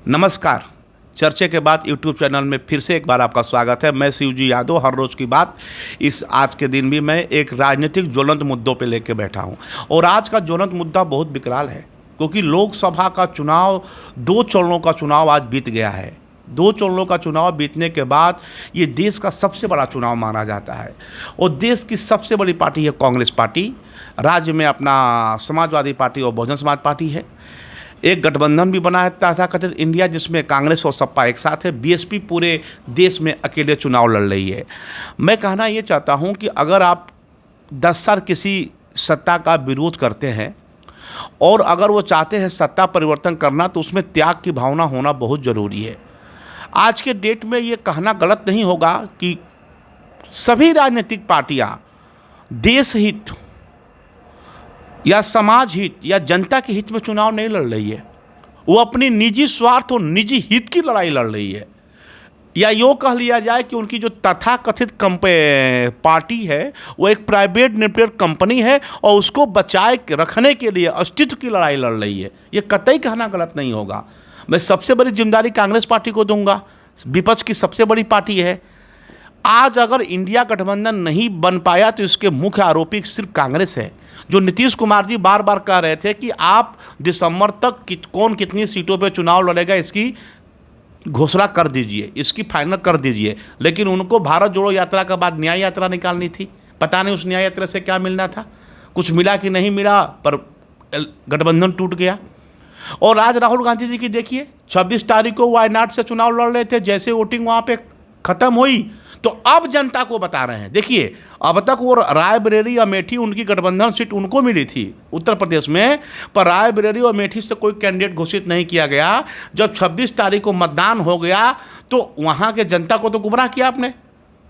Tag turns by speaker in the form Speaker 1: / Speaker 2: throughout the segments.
Speaker 1: नमस्कार। चर्चे के बाद यूट्यूब चैनल में फिर से एक बार आपका स्वागत है। मैं शिवजी यादव। हर रोज़ की बात इस आज के दिन भी मैं एक राजनीतिक ज्वलंत मुद्दों पे लेके बैठा हूँ और आज का ज्वलंत मुद्दा बहुत विकराल है क्योंकि लोकसभा का चुनाव 2 चरणों का चुनाव आज बीत गया है। 2 चरणों का चुनाव बीतने के बाद ये देश का सबसे बड़ा चुनाव माना जाता है और देश की सबसे बड़ी पार्टी है कांग्रेस पार्टी। राज्य में अपना समाजवादी पार्टी और बहुजन समाज पार्टी है। एक गठबंधन भी बना है तथाकथित इंडिया, जिसमें कांग्रेस और सपा एक साथ है। बीएसपी पूरे देश में अकेले चुनाव लड़ रही है। मैं कहना ये चाहता हूँ कि अगर आप 10 साल किसी सत्ता का विरोध करते हैं और अगर वो चाहते हैं सत्ता परिवर्तन करना, तो उसमें त्याग की भावना होना बहुत ज़रूरी है। आज के डेट में ये कहना गलत नहीं होगा कि सभी राजनीतिक पार्टियाँ देश हित या समाज हित या जनता के हित में चुनाव नहीं लड़ रही है। वो अपनी निजी स्वार्थ और निजी हित की लड़ाई लड़ रही है। या यूँ कह लिया जाए कि उनकी जो तथाकथित पार्टी है वो एक प्राइवेट लिमिटेड कंपनी है और उसको बचाए रखने के लिए अस्तित्व की लड़ाई लड़ रही है। ये कतई कहना गलत नहीं होगा। मैं सबसे बड़ी जिम्मेदारी कांग्रेस पार्टी को दूंगा। विपक्ष की सबसे बड़ी पार्टी है। आज अगर इंडिया गठबंधन नहीं बन पाया तो इसके मुख्य आरोपी सिर्फ कांग्रेस है। जो नीतीश कुमार जी बार बार कह रहे थे कि आप दिसंबर तक कौन कितनी सीटों पे चुनाव लड़ेगा इसकी घोषणा कर दीजिए, इसकी फाइनल कर दीजिए, लेकिन उनको भारत जोड़ो यात्रा के बाद न्याय यात्रा निकालनी थी। पता नहीं उस न्याय यात्रा से क्या मिलना था, कुछ मिला कि नहीं मिला, पर गठबंधन टूट गया। और आज राहुल गांधी जी की देखिए, 26 तारीख को वायनाड से चुनाव लड़ रहे थे। जैसे वोटिंग वहाँ पे ख़त्म हुई तो अब जनता को बता रहे हैं, देखिए अब तक वो रायबरेली अमेठी उनकी गठबंधन सीट उनको मिली थी उत्तर प्रदेश में, पर रायबरेली और अमेठी से कोई कैंडिडेट घोषित नहीं किया गया। जब 26 तारीख को मतदान हो गया तो वहाँ के जनता को तो गुमराह किया आपने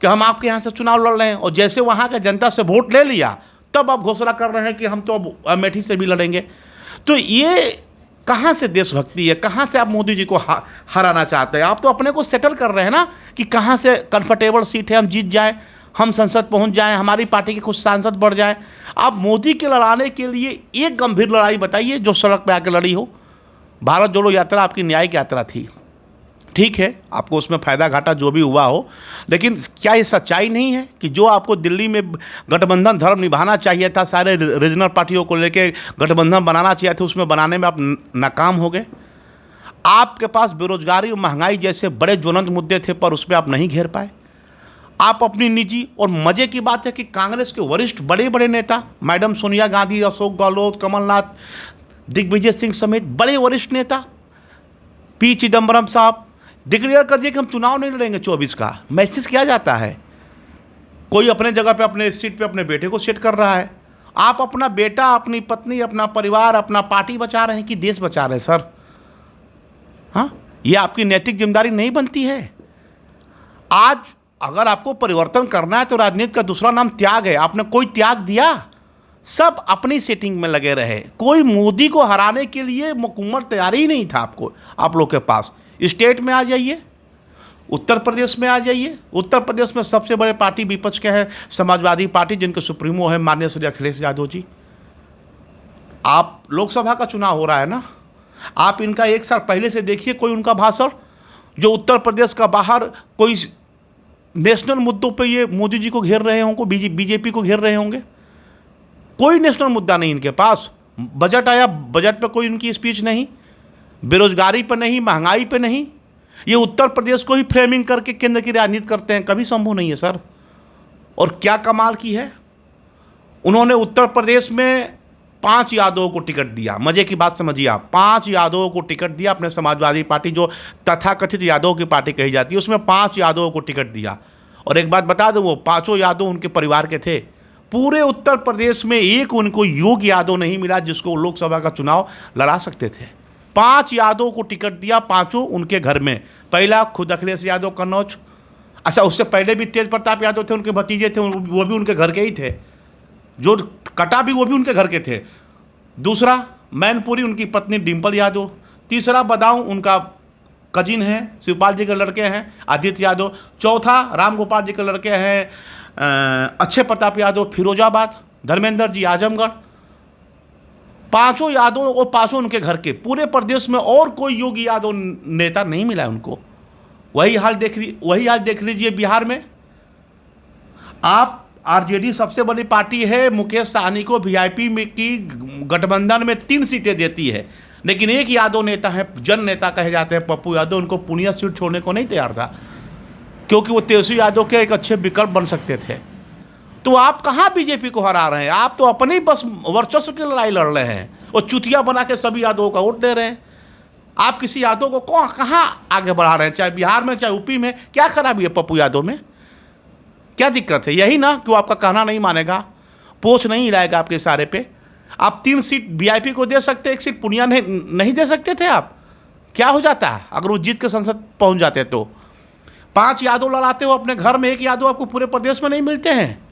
Speaker 1: कि हम आपके यहाँ से चुनाव लड़ रहे हैं, और जैसे वहाँ के जनता से वोट ले लिया तब आप घोषणा कर रहे हैं कि हम तो अब अमेठी से भी लड़ेंगे। तो ये कहाँ से देशभक्ति है? कहाँ से आप मोदी जी को हराना चाहते हैं? आप तो अपने को सेटल कर रहे हैं ना कि कहाँ से कंफर्टेबल सीट है, हम जीत जाए, हम संसद पहुँच जाएं, हमारी पार्टी के कुछ सांसद बढ़ जाएं। आप मोदी के लड़ाने के लिए एक गंभीर लड़ाई बताइए जो सड़क पे आके लड़ी हो। भारत जोड़ो यात्रा आपकी न्यायिक यात्रा थी, ठीक है, आपको उसमें फ़ायदा घाटा जो भी हुआ हो, लेकिन क्या ये सच्चाई नहीं है कि जो आपको दिल्ली में गठबंधन धर्म निभाना चाहिए था, सारे रीजनल पार्टियों को लेके गठबंधन बनाना चाहिए था, उसमें बनाने में आप नाकाम हो गए। आपके पास बेरोजगारी और महंगाई जैसे बड़े ज्वलंत मुद्दे थे, पर उस पर आप नहीं घेर पाए। आप अपनी निजी, और मज़े की बात है कि कांग्रेस के वरिष्ठ बड़े बड़े नेता, मैडम सोनिया गांधी, अशोक गहलोत, कमलनाथ, दिग्विजय सिंह समेत बड़े वरिष्ठ नेता, पी चिदम्बरम साहब डिक्लेयर कर दिए कि हम चुनाव नहीं लड़ेंगे 24 का। मैसेज किया जाता है। कोई अपने जगह पे अपने सीट पे अपने बेटे को सेट कर रहा है। आप अपना बेटा, अपनी पत्नी, अपना परिवार, अपना पार्टी बचा रहे हैं कि देश बचा रहे हैं सर? हाँ, ये आपकी नैतिक जिम्मेदारी नहीं बनती है। आज अगर आपको परिवर्तन करना है तो राजनीति का दूसरा नाम त्याग है। आपने कोई त्याग दिया? सब अपनी सेटिंग में लगे रहे। कोई मोदी को हराने के लिए मुकम्मल तैयारी ही नहीं था आपको, आप लोग के पास। स्टेट में आ जाइए, उत्तर प्रदेश में आ जाइए। उत्तर प्रदेश में सबसे बड़े पार्टी विपक्ष के हैं समाजवादी पार्टी, जिनके सुप्रीमो है माननीय श्री अखिलेश यादव जी। आप लोकसभा का चुनाव हो रहा है ना, आप इनका 1 साल पहले से देखिए कोई उनका भाषण, जो उत्तर प्रदेश का बाहर कोई नेशनल मुद्दों पे ये मोदी जी को घेर रहे होंगे, बीजेपी को घेर रहे होंगे। कोई नेशनल मुद्दा नहीं इनके पास। बजट आया, बजट पे कोई उनकी स्पीच नहीं, बेरोजगारी पे नहीं, महंगाई पे नहीं। ये उत्तर प्रदेश को ही फ्रेमिंग करके केंद्र की राजनीति करते हैं, कभी संभव नहीं है सर। और क्या कमाल की है, उन्होंने उत्तर प्रदेश में 5 यादवों को टिकट दिया। मजे की बात समझिए आप, 5 यादवों को टिकट दिया। अपने समाजवादी पार्टी जो तथाकथित यादव की पार्टी कही जाती है, उसमें 5 यादवों को टिकट दिया। और एक बात बता दूं, वो 5 यादव उनके परिवार के थे। पूरे उत्तर प्रदेश में एक उनको योग्य यादव नहीं मिला जिसको लोकसभा का चुनाव लड़ा सकते थे। 5 यादव को टिकट दिया, 5 उनके घर में। पहला खुद अखिलेश यादव कन्नौज, अच्छा उससे पहले भी तेज प्रताप यादव थे, उनके भतीजे थे, वो भी उनके घर के ही थे। जो कटा भी वो भी उनके घर के थे। दूसरा मैनपुरी, उनकी पत्नी डिम्पल यादव। तीसरा बदाऊं, उनका कजिन है, शिवपाल जी के लड़के हैं आदित्य यादव। चौथा राम गोपाल जी के लड़के हैं अक्षय प्रताप यादव फिरोजाबाद। धर्मेंद्र जी आजमगढ़। पांचों यादव और पांचों उनके घर के, पूरे प्रदेश में और कोई योगी यादव नेता नहीं मिला उनको। वही हाल देख लीजिए बिहार में। आप आरजेडी सबसे बड़ी पार्टी है, मुकेश सहनी को वीआईपी में की गठबंधन में 3 सीटें देती है, लेकिन एक यादव नेता है, जन नेता कहे जाते हैं पप्पू यादव, उनको पूर्णिया सीट छोड़ने को नहीं तैयार था, क्योंकि वो तेजस्वी यादव के एक अच्छे विकल्प बन सकते थे। तो आप कहाँ बीजेपी को हरा रहे हैं? आप तो अपनी बस वर्चस्व की लड़ाई लड़ रहे हैं और चुतिया बना के सभी यादवों का वोट दे रहे हैं। आप किसी यादव को कहाँ आगे बढ़ा रहे हैं? चाहे बिहार में, चाहे यूपी में। क्या खराबी है पप्पू यादव में? क्या दिक्कत है? यही ना कि वो आपका कहना नहीं मानेगा, पोछ नहीं हिलाएगा आपके इशारे पे। आप 3 सीट वीआईपी को दे सकते, 1 सीट पूर्णिया नहीं दे सकते थे आप? क्या हो जाता है अगर वो जीत के संसद पहुंच जाते? तो 5 यादव लड़ाते हो अपने घर में, 1 यादव आपको पूरे प्रदेश में नहीं मिलते हैं।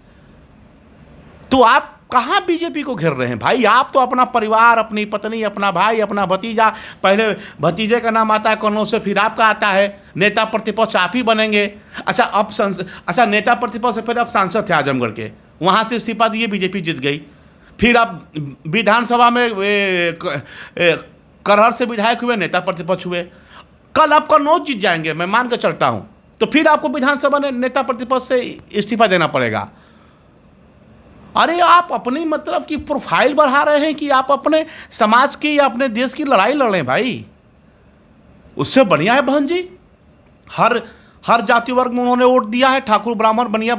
Speaker 1: तो आप कहाँ बीजेपी को घेर रहे हैं भाई? आप तो अपना परिवार, अपनी पत्नी, अपना भाई, अपना भतीजा, पहले भतीजे का नाम आता है कन्नौज से, फिर आपका आता है। नेता प्रतिपक्ष आप ही बनेंगे। अच्छा नेता प्रतिपक्ष से फिर आप सांसद थे आजमगढ़ के, वहाँ से इस्तीफा दिए, बीजेपी जीत गई। फिर आप विधानसभा में करहर से विधायक हुए, नेता प्रतिपक्ष हुए। कल आप कन्नौज जीत जाएंगे, मैं मान कर चलता हूँ, तो फिर आपको विधानसभा में नेता प्रतिपक्ष से इस्तीफा देना पड़ेगा। अरे आप अपनी मतलब की प्रोफाइल बढ़ा रहे हैं कि आप अपने समाज की या अपने देश की लड़ाई लड़ रहे हैं भाई। उससे बढ़िया है बहन जी, हर जाति वर्ग में उन्होंने वोट दिया है, ठाकुर ब्राह्मण बनिया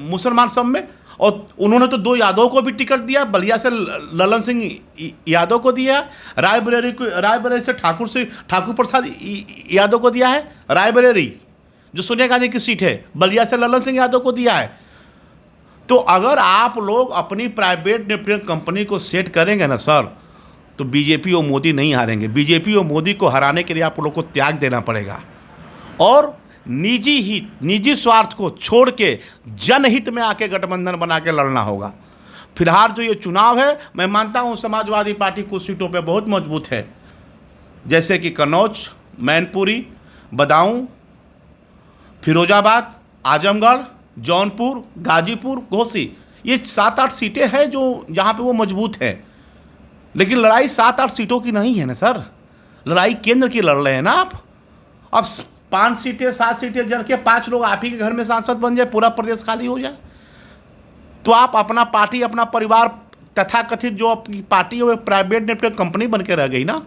Speaker 1: मुसलमान सब में। और उन्होंने तो 2 यादव को भी टिकट दिया, बलिया से ललन सिंह यादव को दिया, रायबरेली से ठाकुर प्रसाद यादव को दिया है। रायबरेली जो सोनिया गांधी की सीट है, बलिया से ललन सिंह यादव को दिया है। तो अगर आप लोग अपनी प्राइवेट नेटवर्क कंपनी को सेट करेंगे ना सर, तो बीजेपी और मोदी नहीं हारेंगे। बीजेपी और मोदी को हराने के लिए आप लोग को त्याग देना पड़ेगा और निजी स्वार्थ को छोड़ के जनहित में आके गठबंधन बना के लड़ना होगा। फिलहाल जो ये चुनाव है, मैं मानता हूँ समाजवादी पार्टी कुछ सीटों पे बहुत मजबूत है, जैसे कि कन्नौज, मैनपुरी, बदायूं, फिरोजाबाद, आजमगढ़, जौनपुर, गाजीपुर, घोसी। ये 7-8 सीटें हैं जो जहाँ पे वो मजबूत है। लेकिन लड़ाई 7-8 सीटों की नहीं है ना सर, लड़ाई केंद्र की लड़ रहे हैं ना आप। अब 5 सीटें 7 सीटें जड़ के 5 लोग आप ही के घर में सांसद बन जाए, पूरा प्रदेश खाली हो जाए, तो आप अपना पार्टी, अपना परिवार, तथाकथित जो आपकी पार्टी है वो प्राइवेट नेटवर्क कंपनी बन के रह गई ना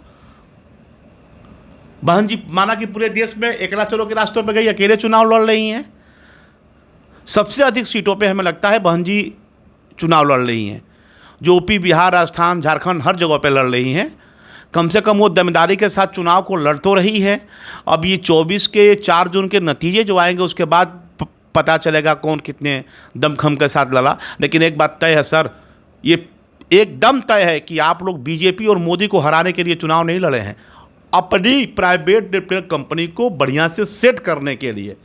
Speaker 1: बहन जी। माना कि पूरे देश में एकला चलो के रास्तों पर गई, अकेले चुनाव लड़ रही हैं। सबसे अधिक सीटों पे हमें लगता है बहन जी चुनाव लड़ रही हैं, जो यूपी, बिहार, राजस्थान, झारखंड, हर जगह पे लड़ रही हैं। कम से कम वो दमदारी के साथ चुनाव को लड़ तो रही है। अब ये 24 के 4 जून के नतीजे जो आएंगे उसके बाद पता चलेगा कौन कितने दमखम के साथ लड़ा। लेकिन एक बात तय है सर, ये एकदम तय है कि आप लोग बीजेपी और मोदी को हराने के लिए चुनाव नहीं लड़े हैं, अपनी प्राइवेट नेटवर्क कंपनी को बढ़िया से सेट करने के लिए।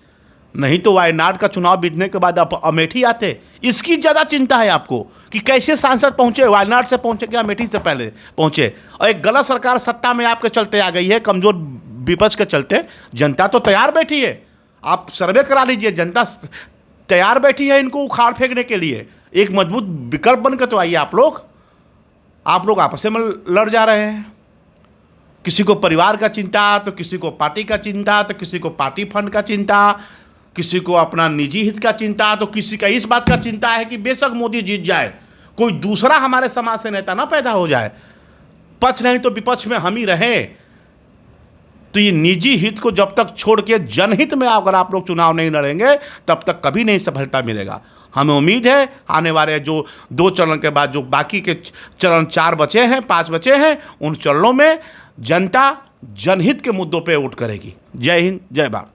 Speaker 1: नहीं तो वायनाड का चुनाव बीतने के बाद आप अमेठी आते। इसकी ज़्यादा चिंता है आपको कि कैसे सांसद पहुंचे, वायनाड से पहुंचे कि अमेठी से पहले पहुंचे। और एक गलत सरकार सत्ता में आपके चलते आ गई है, कमज़ोर विपक्ष के चलते। जनता तो तैयार बैठी है, आप सर्वे करा लीजिए, जनता तैयार बैठी है इनको उखाड़ फेंकने के लिए। एक मजबूत विकल्प बनकर तो आइए आप लोग आपस में लड़ जा रहे हैं। किसी को परिवार का चिंता, तो किसी को पार्टी का चिंता, तो किसी को पार्टी फंड का चिंता, किसी को अपना निजी हित का चिंता, तो किसी का इस बात का चिंता है कि बेशक मोदी जीत जाए, कोई दूसरा हमारे समाज से नेता ना पैदा हो जाए, पक्ष नहीं तो विपक्ष में हम ही रहे। तो ये निजी हित को जब तक छोड़ के जनहित में अगर आप लोग चुनाव नहीं लड़ेंगे तब तक कभी नहीं सफलता मिलेगा। हमें उम्मीद है आने वाले जो 2 चरण के बाद जो बाकी के चरण 4 बचे हैं, 5 बचे हैं, उन चरणों में जनता जनहित के मुद्दों पे वोट करेगी। जय हिंद, जय भारत।